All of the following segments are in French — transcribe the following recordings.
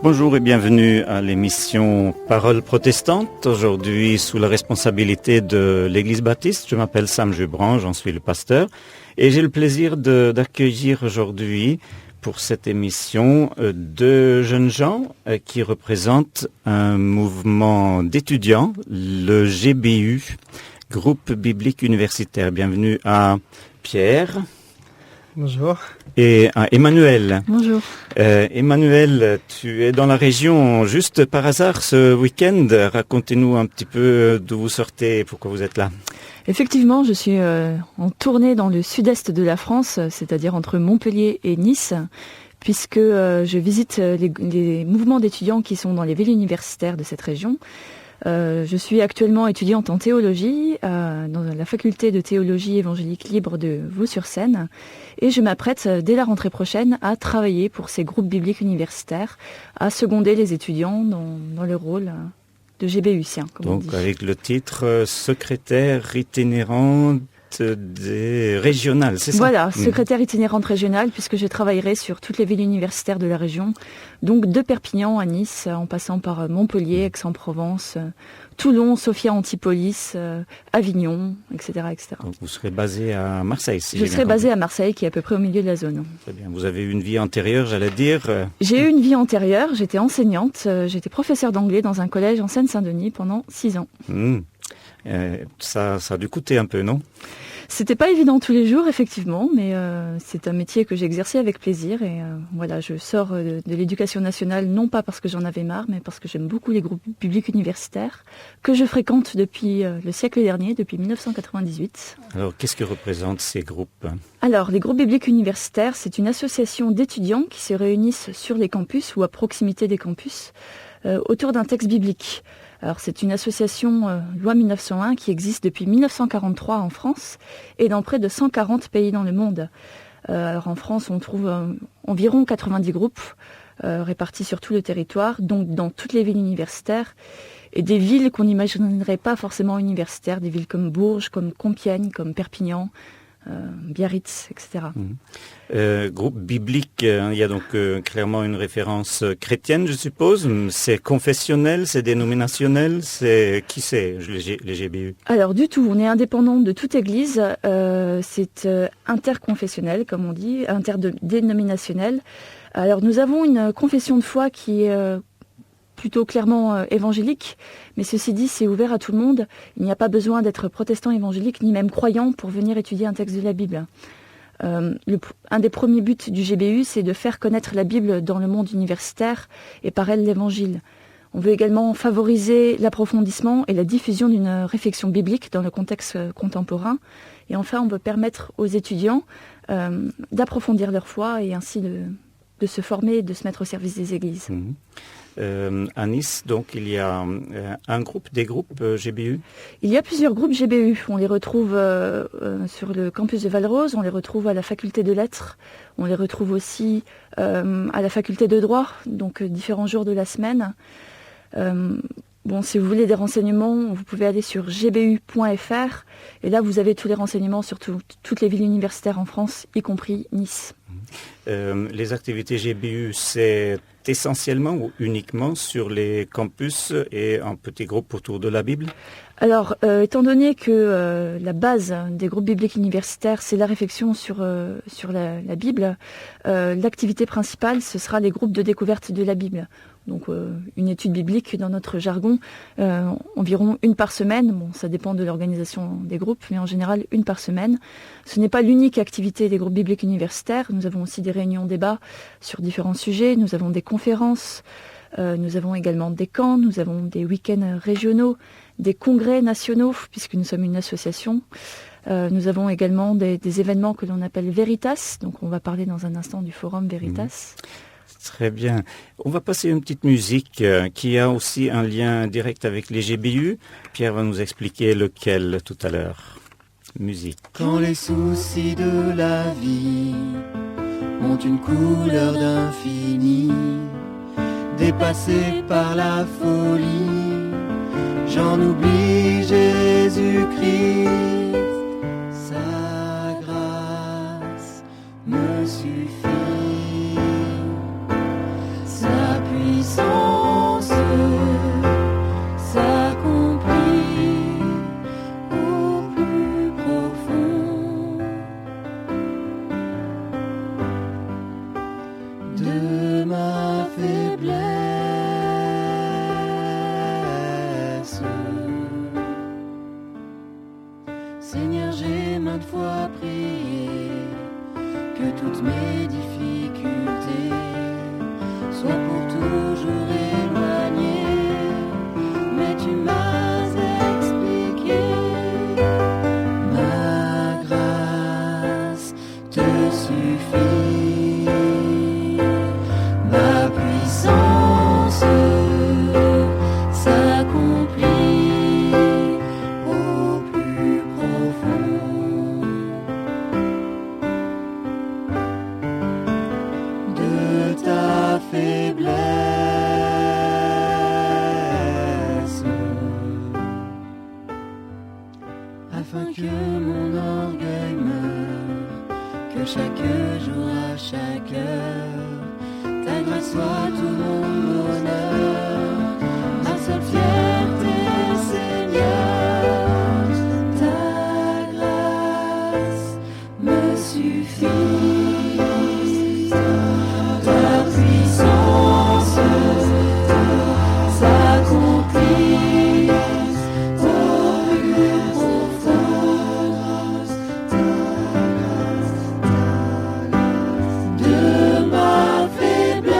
Bonjour et bienvenue à l'émission Paroles protestantes, aujourd'hui sous la responsabilité de l'Église baptiste. Je m'appelle Sam Jubran, j'en suis le pasteur et j'ai le plaisir d'accueillir aujourd'hui pour cette émission deux jeunes gens qui représentent un mouvement d'étudiants, le GBU, Groupe Biblique Universitaire. Bienvenue à Pierre. Bonjour. Et à Emmanuel. Bonjour. Emmanuel, tu es dans la région juste par hasard ce week-end. Racontez-nous un petit peu d'où vous sortez et pourquoi vous êtes là. Effectivement, je suis en tournée dans le sud-est de la France, c'est-à-dire entre Montpellier et Nice, puisque je visite les mouvements d'étudiants qui sont dans les villes universitaires de cette région. Je suis actuellement étudiante en théologie dans la faculté de théologie évangélique libre de Vaux-sur-Seine et je m'apprête dès la rentrée prochaine à travailler pour ces groupes bibliques universitaires, à seconder les étudiants dans le rôle de GBUcien, comme on dit. Donc avec le titre secrétaire itinérante des régionales, c'est ça? Voilà, secrétaire itinérante régionale, puisque je travaillerai sur toutes les villes universitaires de la région, donc de Perpignan à Nice, en passant par Montpellier, Aix-en-Provence, Toulon, Sophia Antipolis, Avignon, etc., etc. Donc vous serez basé à Marseille, si je serai basé à Marseille, qui est à peu près au milieu de la zone. Très bien. Vous avez eu une vie antérieure, j'allais dire. J'ai eu une vie antérieure, j'étais enseignante, j'étais professeure d'anglais dans un collège en Seine-Saint-Denis pendant 6 ans. Ça a dû coûter un peu, non? C'était pas évident tous les jours, effectivement, mais c'est un métier que j'exerçais avec plaisir. Et voilà, je sors de l'éducation nationale, non pas parce que j'en avais marre, mais parce que j'aime beaucoup les groupes publics universitaires, que je fréquente depuis le siècle dernier, depuis 1998. Alors, qu'est-ce que représentent ces groupes? Alors, les groupes bibliques universitaires, c'est une association d'étudiants qui se réunissent sur les campus ou à proximité des campus autour d'un texte biblique. Alors c'est une association loi 1901 qui existe depuis 1943 en France et dans près de 140 pays dans le monde. Alors en France, on trouve environ 90 groupes répartis sur tout le territoire, donc dans toutes les villes universitaires et des villes qu'on n'imaginerait pas forcément universitaires, des villes comme Bourges, comme Compiègne, comme Perpignan, Biarritz, etc. Groupe biblique, il y a donc clairement une référence chrétienne, je suppose. C'est confessionnel, c'est dénominationnel, qui c'est les GBU? Alors du tout, on est indépendant de toute église, c'est interconfessionnel, comme on dit, interdénominationnel. Alors nous avons une confession de foi qui est plutôt clairement évangélique, mais ceci dit, c'est ouvert à tout le monde. Il n'y a pas besoin d'être protestant évangélique, ni même croyant pour venir étudier un texte de la Bible. Un des premiers buts du GBU, c'est de faire connaître la Bible dans le monde universitaire et par elle l'Évangile. On veut également favoriser l'approfondissement et la diffusion d'une réflexion biblique dans le contexte contemporain. Et enfin, on veut permettre aux étudiants d'approfondir leur foi et ainsi de se former et de se mettre au service des églises. À Nice, donc, il y a des groupes GBU? Il y a plusieurs groupes GBU. On les retrouve sur le campus de Valrose, on les retrouve à la faculté de lettres, on les retrouve aussi à la faculté de droit, donc différents jours de la semaine. Si vous voulez des renseignements, vous pouvez aller sur gbu.fr et là vous avez tous les renseignements sur toutes les villes universitaires en France, y compris Nice. Les activités GBU, c'est essentiellement ou uniquement sur les campus et en petits groupes autour de la Bible? Alors, étant donné que la base des groupes bibliques universitaires, c'est la réflexion sur la Bible, l'activité principale, ce sera les groupes de découverte de la Bible. Donc, une étude biblique dans notre jargon, environ une par semaine. Bon, ça dépend de l'organisation des groupes, mais en général, une par semaine. Ce n'est pas l'unique activité des groupes bibliques universitaires. Nous avons aussi des réunions débats sur différents sujets. Nous avons des conférences. Nous avons également des camps. Nous avons des week-ends régionaux, des congrès nationaux, puisque nous sommes une association. Nous avons également des événements que l'on appelle Veritas. Donc, on va parler dans un instant du forum Veritas. Très bien. On va passer une petite musique qui a aussi un lien direct avec les GBU. Pierre va nous expliquer lequel tout à l'heure. Musique. Quand les soucis de la vie ont une couleur d'infini, dépassés par la folie, j'en oublie Jésus-Christ. Sa grâce me suffit. Sa puissance Seigneur, j'ai maintes fois prié que toutes mes difficultés soient pour toujours éloignées, mais tu m'as expliqué ma grâce te suffit, ma puissance s'accomplit au plus profond de ta faiblesse, afin que mon orgueil meure, que chaque jour à chaque heure, ta grâce soit tout mon bonheur, ma seule fierté, Seigneur, ta grâce me suffit, ta puissance s'accomplit au plus profond de ma faiblesse.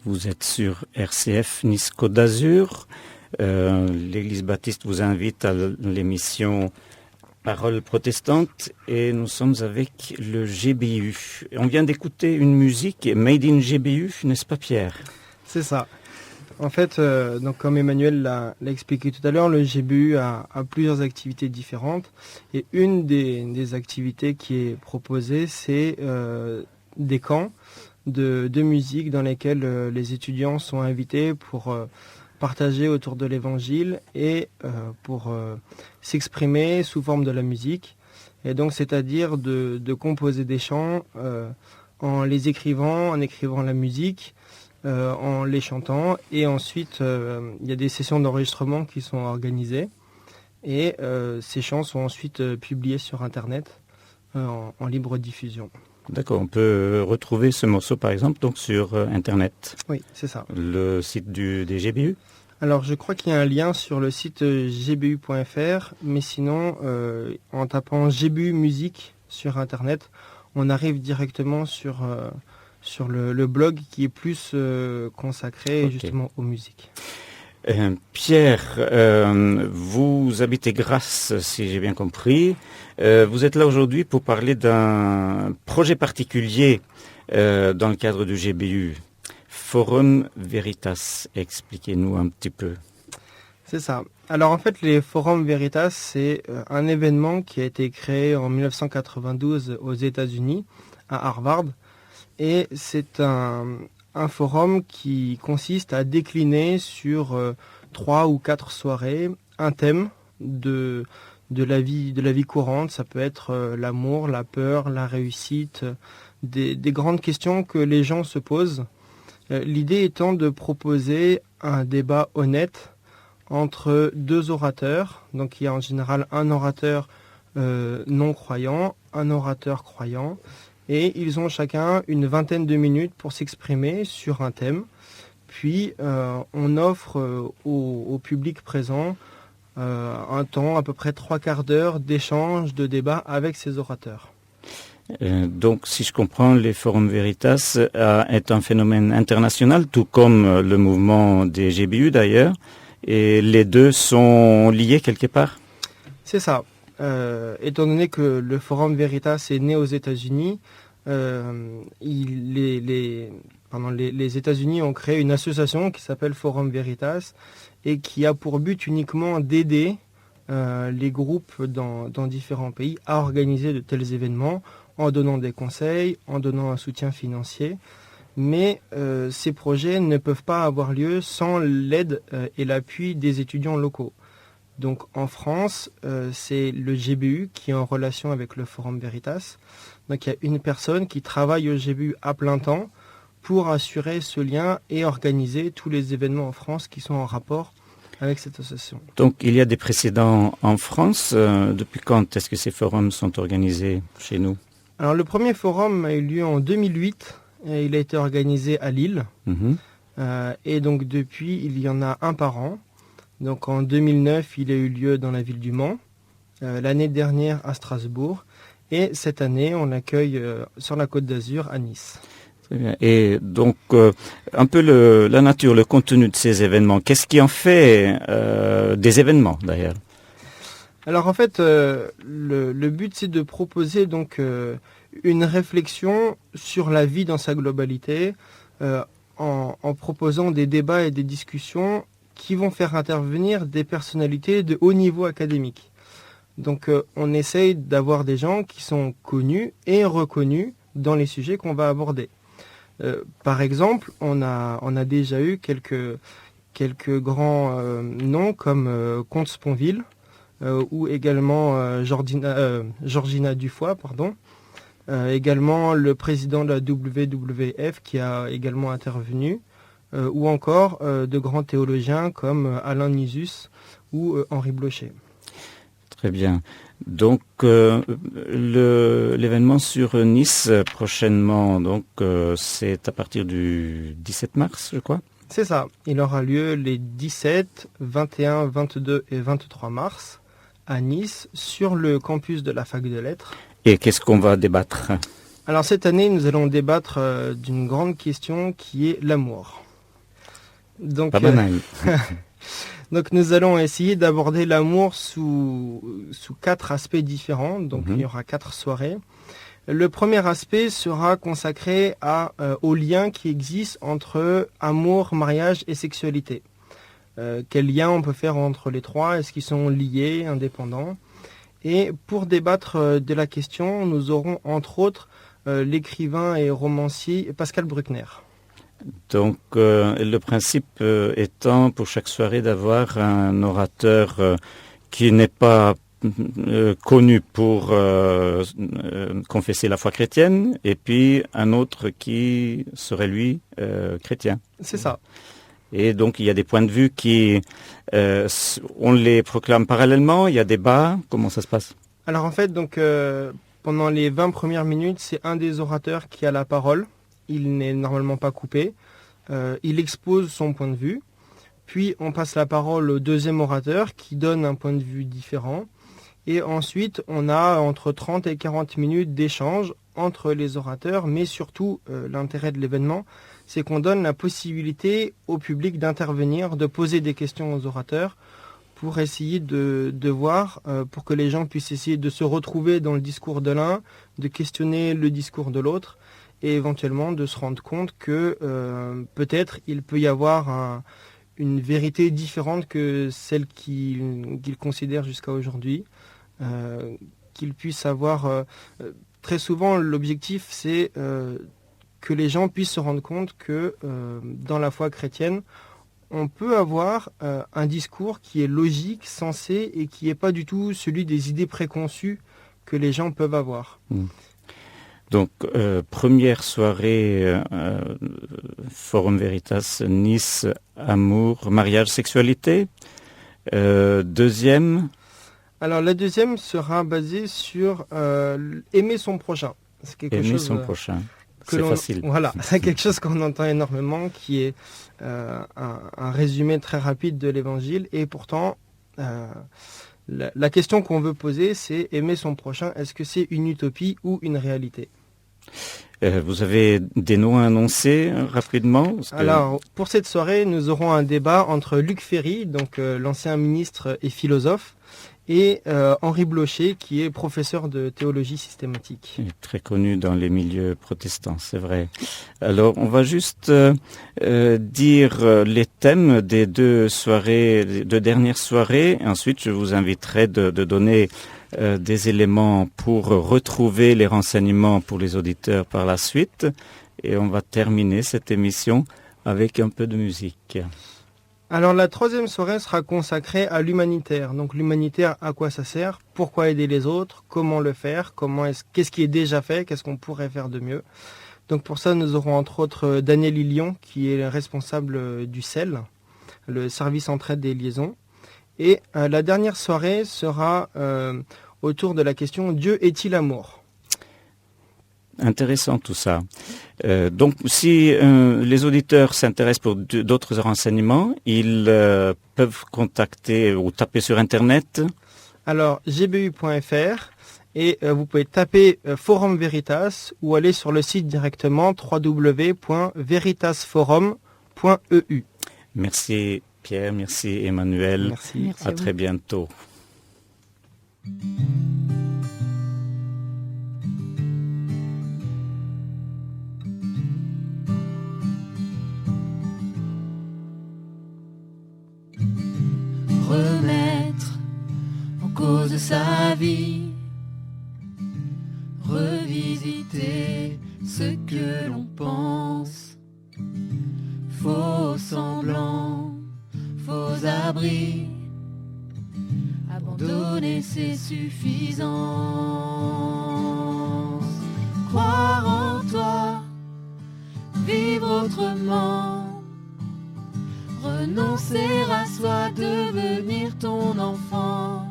Vous êtes sur RCF Nice Côte d'Azur. L'Église baptiste vous invite à l'émission Parole protestante et nous sommes avec le GBU. On vient d'écouter une musique made in GBU, n'est-ce pas Pierre? C'est ça. En fait, donc comme Emmanuel l'a expliqué tout à l'heure, le GBU a plusieurs activités différentes. Et une des activités qui est proposée, c'est des camps de musique dans lesquels les étudiants sont invités pour partager autour de l'évangile et pour s'exprimer sous forme de la musique. Et donc, c'est-à-dire de composer des chants en les écrivant, en écrivant la musique, en les chantant. Et ensuite, il y a des sessions d'enregistrement qui sont organisées. Et ces chants sont ensuite publiés sur Internet en libre diffusion. D'accord, on peut retrouver ce morceau par exemple donc sur Internet. Oui, c'est ça. Le site des GBU? Alors, je crois qu'il y a un lien sur le site gbu.fr, mais sinon, en tapant GBU Musique sur Internet, on arrive directement sur le blog qui est plus consacré justement aux musiques. Pierre, vous habitez Grasse, si j'ai bien compris. Vous êtes là aujourd'hui pour parler d'un projet particulier dans le cadre du GBU. Forum Veritas, expliquez-nous un petit peu. C'est ça. Alors en fait, les Forums Veritas, c'est un événement qui a été créé en 1992 aux États-Unis, à Harvard. Et c'est un forum qui consiste à décliner sur 3 ou 4 soirées un thème de la vie courante. Ça peut être l'amour, la peur, la réussite, des grandes questions que les gens se posent. L'idée étant de proposer un débat honnête entre deux orateurs. Donc il y a en général un orateur non croyant, un orateur croyant. Et ils ont chacun une vingtaine de minutes pour s'exprimer sur un thème. Puis on offre au public présent un temps, à peu près 3/4 d'heure d'échange, de débat avec ces orateurs. Donc, si je comprends, les Forums Veritas est un phénomène international, tout comme le mouvement des GBU d'ailleurs. Et les deux sont liés quelque part? C'est ça. Étant donné que le Forum Veritas est né aux États-Unis, les États-Unis ont créé une association qui s'appelle Forum Veritas et qui a pour but uniquement d'aider les groupes dans différents pays à organiser de tels événements en donnant des conseils, en donnant un soutien financier. Mais ces projets ne peuvent pas avoir lieu sans l'aide et l'appui des étudiants locaux. Donc en France, c'est le GBU qui est en relation avec le Forum Veritas. Donc il y a une personne qui travaille au GBU à plein temps pour assurer ce lien et organiser tous les événements en France qui sont en rapport avec cette association. Donc il y a des précédents en France. Depuis quand est-ce que ces forums sont organisés chez nous ? Alors le premier forum a eu lieu en 2008 et il a été organisé à Lille. Et donc depuis, il y en a un par an. Donc en 2009, il a eu lieu dans la ville du Mans. L'année dernière à Strasbourg. Et cette année, on l'accueille sur la Côte d'Azur à Nice. Très bien. Et donc, un peu la nature, le contenu de ces événements. Qu'est-ce qui en fait des événements d'ailleurs? Alors en fait, le but c'est de proposer donc une réflexion sur la vie dans sa globalité en proposant des débats et des discussions qui vont faire intervenir des personnalités de haut niveau académique. Donc on essaye d'avoir des gens qui sont connus et reconnus dans les sujets qu'on va aborder. Par exemple, on a déjà eu quelques grands noms comme Comte Sponville ou également Georgina Dufoy, également le président de la WWF qui a également intervenu, ou encore de grands théologiens comme Alain Nisus ou Henri Blocher. Très bien. Donc l'événement sur Nice prochainement, donc c'est à partir du 17 mars, je crois. C'est ça. Il aura lieu les 17, 21, 22 et 23 mars à Nice sur le campus de la Fac de Lettres. Et qu'est-ce qu'on va débattre? Alors cette année, nous allons débattre d'une grande question qui est l'amour. Donc, pas banal. Donc nous allons essayer d'aborder l'amour sous 4 aspects différents. Donc il y aura 4 soirées. Le premier aspect sera consacré au lien qui existe entre amour, mariage et sexualité. Quel lien on peut faire entre les trois? Est-ce qu'ils sont liés, indépendants? Et pour débattre de la question, nous aurons entre autres l'écrivain et romancier Pascal Bruckner. Donc le principe étant pour chaque soirée d'avoir un orateur qui n'est pas connu pour confesser la foi chrétienne et puis un autre qui serait lui chrétien. C'est ça. Et donc il y a des points de vue qui, on les proclame parallèlement, il y a débat, comment ça se passe? Alors en fait, donc pendant les 20 premières minutes, c'est un des orateurs qui a la parole. Il n'est normalement pas coupé. Il expose son point de vue. Puis on passe la parole au deuxième orateur qui donne un point de vue différent. Et ensuite, on a entre 30 et 40 minutes d'échange entre les orateurs. Mais surtout, l'intérêt de l'événement, c'est qu'on donne la possibilité au public d'intervenir, de poser des questions aux orateurs pour essayer de voir, pour que les gens puissent essayer de se retrouver dans le discours de l'un, de questionner le discours de l'autre, et éventuellement de se rendre compte que peut-être il peut y avoir une vérité différente que celle qu'ils considèrent jusqu'à aujourd'hui, qu'ils puissent avoir... très souvent, l'objectif, c'est que les gens puissent se rendre compte que dans la foi chrétienne, on peut avoir un discours qui est logique, sensé, et qui n'est pas du tout celui des idées préconçues que les gens peuvent avoir. Donc, première soirée, Forum Veritas, Nice, amour, mariage, sexualité. Deuxième. Alors, la deuxième sera basée sur aimer son prochain. C'est quelque aimer chose, son prochain. C'est facile. Voilà, c'est quelque chose qu'on entend énormément, qui est un résumé très rapide de l'Évangile. Et pourtant, la question qu'on veut poser, c'est aimer son prochain. Est-ce que c'est une utopie ou une réalité? Vous avez des noms à annoncer rapidement? Alors, pour cette soirée, nous aurons un débat entre Luc Ferry, donc l'ancien ministre et philosophe, et Henri Blocher, qui est professeur de théologie systématique. Très connu dans les milieux protestants, c'est vrai. Alors, on va juste dire les thèmes des deux dernières soirées. Ensuite, je vous inviterai de donner des éléments pour retrouver les renseignements pour les auditeurs par la suite. Et on va terminer cette émission avec un peu de musique. Alors la troisième soirée sera consacrée à l'humanitaire. Donc l'humanitaire, à quoi ça sert? Pourquoi aider les autres? Comment le faire? Qu'est-ce qui est déjà fait? Qu'est-ce qu'on pourrait faire de mieux? Donc pour ça, nous aurons entre autres Daniel Lilion, qui est responsable du CEL, le service entraide des liaisons. Et la dernière soirée sera autour de la question « Dieu est-il amour ?» Intéressant tout ça. Donc, si les auditeurs s'intéressent pour d'autres renseignements, ils peuvent contacter ou taper sur Internet. Alors, gbu.fr et vous pouvez taper Forum Veritas ou aller sur le site directement www.veritasforum.eu. Merci Pierre, merci Emmanuel. Merci. À très bientôt. Remettre en cause sa vie, revisiter ce que l'on pense, faux semblants, faux abris, abandonner ses suffisances, croire en toi, vivre autrement, renoncer à soi, devenir ton enfant,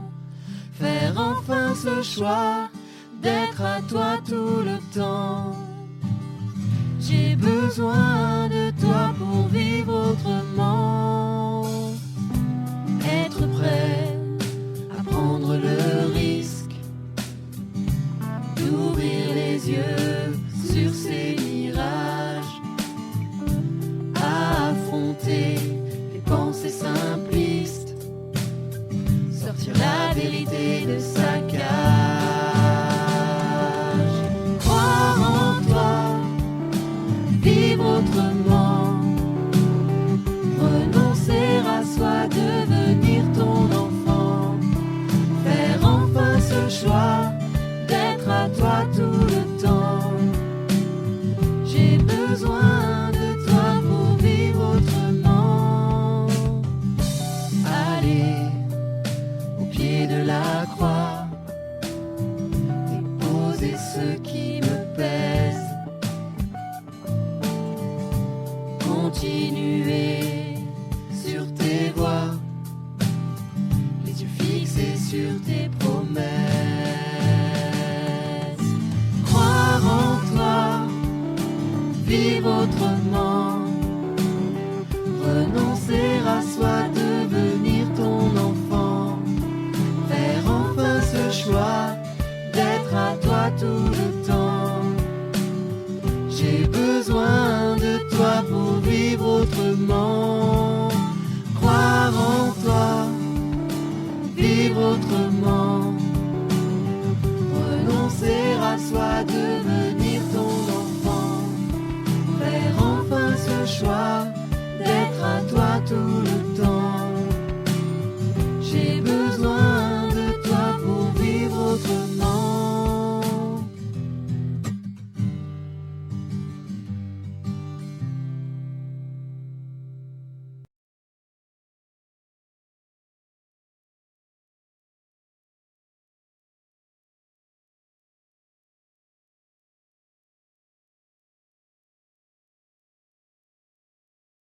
faire enfin ce choix d'être à toi tout le temps. J'ai besoin de toi pour vivre autrement, être prêt à prendre le risque d'ouvrir les yeux sur ces mirages, à affronter pensées simplistes, sortir la vérité de sa cage, croire en toi, vivre autrement, renoncer à soi, devenir ton enfant, faire enfin ce choix d'être à toi tout le temps. J'ai besoin de toi pour vivre autrement. Au pied de la croix, déposer ce qui me pèse, continuer sur tes voies, les yeux fixés sur tes promesses, croire en toi, vivre autrement, renoncer à soi, devenir ton enfant, faire enfin ce choix d'être à toi tout le temps. J'ai besoin de toi pour vivre autrement, croire en toi, vivre autrement, renoncer à soi, devenir ton enfant, faire enfin ce choix d'être à toi tout